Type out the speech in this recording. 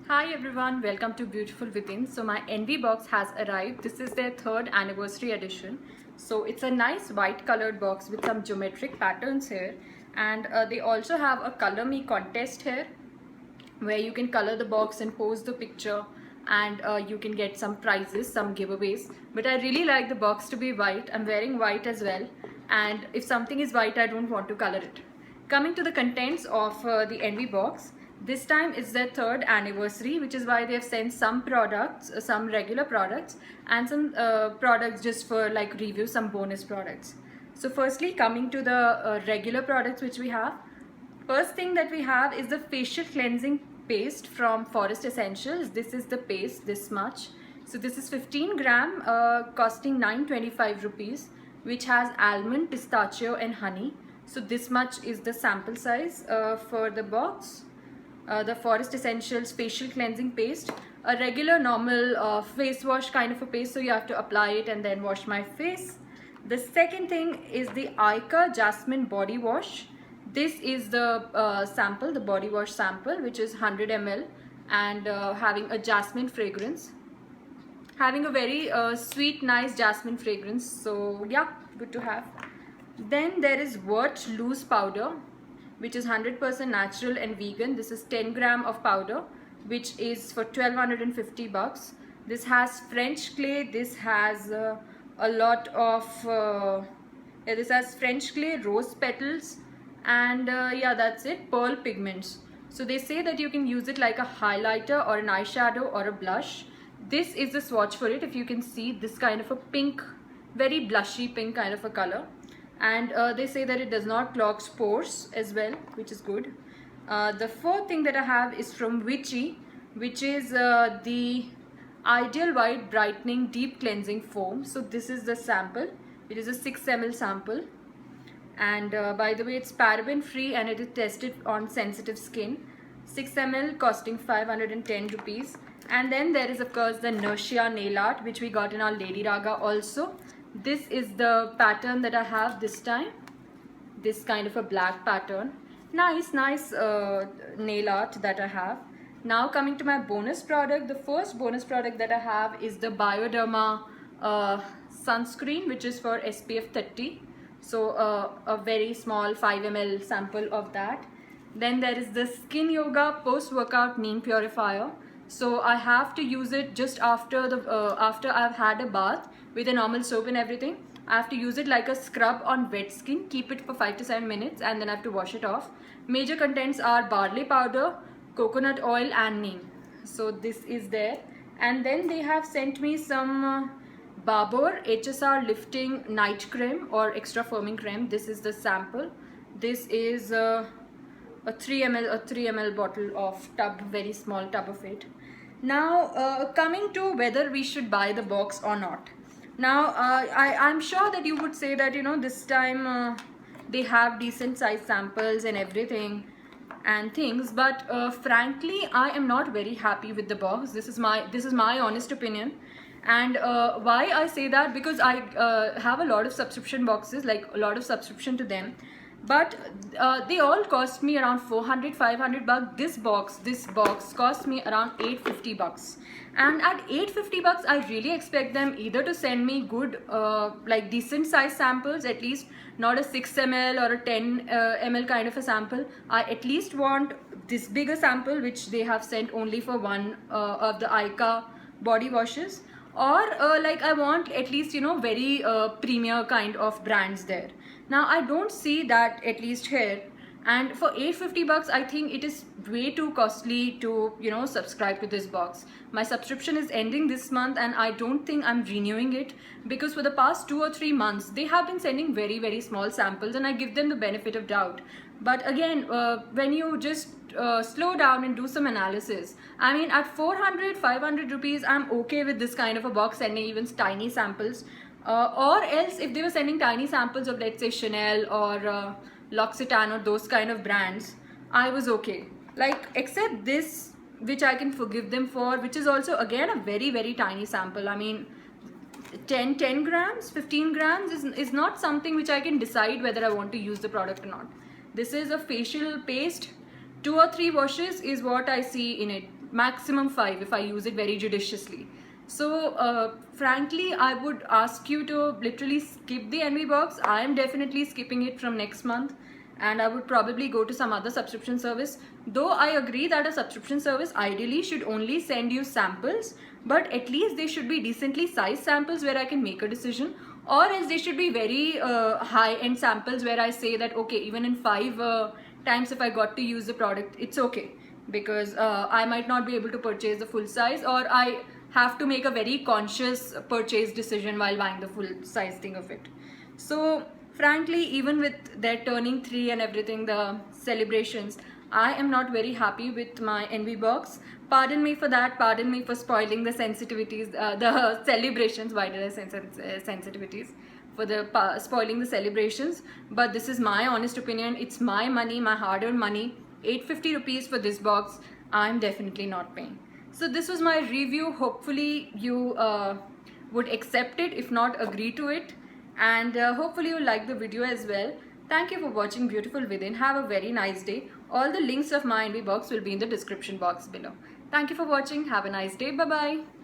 Hi everyone, welcome to Beautiful Within. So my Envy box has arrived. This is their 3rd anniversary edition. So it's a nice white colored box with some geometric patterns here, and they also have a color me contest here where you can color the box and post the picture, and you can get some prizes, some giveaways. But I really like the box to be white. I'm wearing white as well, and if something is white I don't want to color it. Coming to the contents of the Envy box, this time it's their 3rd anniversary, which is why they have sent some products, some regular products, and some products just for like review, some bonus products. So firstly, coming to the regular products which we have, first thing that we have is the facial cleansing paste from Forest Essentials. This is the paste, this much. So this is 15 gram, costing 925 rupees, which has almond, pistachio and honey. So this much is the sample size for the box. The Forest Essentials facial cleansing paste, a regular normal face wash kind of a paste, so you have to apply it and then wash my face. The second thing is the Ica Jasmine body wash. This is the sample, the body wash sample, which is 100 ml and having a jasmine fragrance, having a very sweet, nice jasmine fragrance. So yeah, good to have. Then there is Vert loose powder, which is 100% natural and vegan. This is 10 gram of powder, which is for 1250 bucks. This has French clay. This has a lot of this has French clay, rose petals, and yeah, that's it, pearl pigments. So they say that you can use it like a highlighter or an eyeshadow or a blush. This is the swatch for it. If you can see, this kind of a pink, very blushy pink kind of a color. And they say that it does not clog pores as well, which is good. The fourth thing that I have is from Vichy, which is the Ideal White Brightening Deep Cleansing Foam. So this is the sample. It is a 6 ml sample, and by the way, it's paraben free and it is tested on sensitive skin. 6 ml costing 510 rupees. And then there is of course the Nercia nail art, which we got in our Lady Raga also. This is the pattern that I have this time, this kind of a black pattern. Nice nail art that I have. Now coming to my bonus product, the first bonus product that I have is the Bioderma sunscreen, which is for SPF 30. So a very small 5 ml sample of that. Then there is the Skin Yoga post-workout neem purifier. So I have to use it just after the after I've had a bath with a normal soap and everything. I have to use it like a scrub on wet skin, keep it for 5 to 7 minutes, and then I have to wash it off. Major contents are barley powder, coconut oil and neem. So this is there. And then they have sent me some Babur HSR lifting night cream or extra firming cream. This is the sample. This is a 3 ml bottle of tub, very small tub of it. Now coming to whether we should buy the box or not. Now I'm sure that you would say that, you know, this time they have decent size samples and everything and things, but frankly I am not very happy with the box. This is my honest opinion. And why I say that, because I have a lot of subscription boxes, like a lot of subscription to them, but they all cost me around 400-500 bucks. This box cost me around 850 bucks, and at 850 bucks I really expect them either to send me good like decent size samples, at least not a 6 ml or a 10 ml kind of a sample. I at least want this bigger sample, which they have sent only for one of the Ica body washes, or like I want at least, you know, very premier kind of brands there. Now I don't see that at least here, and for 850 bucks I think it is way too costly to, you know, subscribe to this box. My subscription is ending this month and I don't think I'm renewing it, because for the past 2 or 3 months they have been sending very small samples and I give them the benefit of doubt. But again, when you just slow down and do some analysis, I mean, at 400-500 rupees I'm okay with this kind of a box sending even tiny samples. Or else if they were sending tiny samples of, let's say, Chanel or L'Occitane or those kind of brands, I was okay. Like, except this, which I can forgive them for, which is also again a very tiny sample. I mean, 10 grams, 15 grams is not something which I can decide whether I want to use the product or not. This is a facial paste. 2 or 3 washes is what I see in it. maximum 5 if I use it very judiciously. So frankly, I would ask you to literally skip the Envy box. I am definitely skipping it from next month, and I would probably go to some other subscription service. Though I agree that a subscription service ideally should only send you samples, but at least they should be decently sized samples where I can make a decision, or else they should be very high-end samples where I say that okay, even in 5 times if I got to use the product, it's okay, because I might not be able to purchase the full size, or I have to make a very conscious purchase decision while buying the full size thing of it. So frankly, even with their turning 3 and everything, the celebrations, I am not very happy with my Envy box. Pardon me for that, pardon me for spoiling the sensitivities, the celebrations. Why did I say sensitivities? For the spoiling the celebrations. But this is my honest opinion. It's my money, my hard-earned money. 850 rupees for this box, I'm definitely not paying. So this was my review. Hopefully you would accept it, if not agree to it, and hopefully you like the video as well. Thank you for watching Beautiful Within. Have a very nice day. All the links of my Envy box will be in the description box below. Thank you for watching. Have a nice day. Bye bye.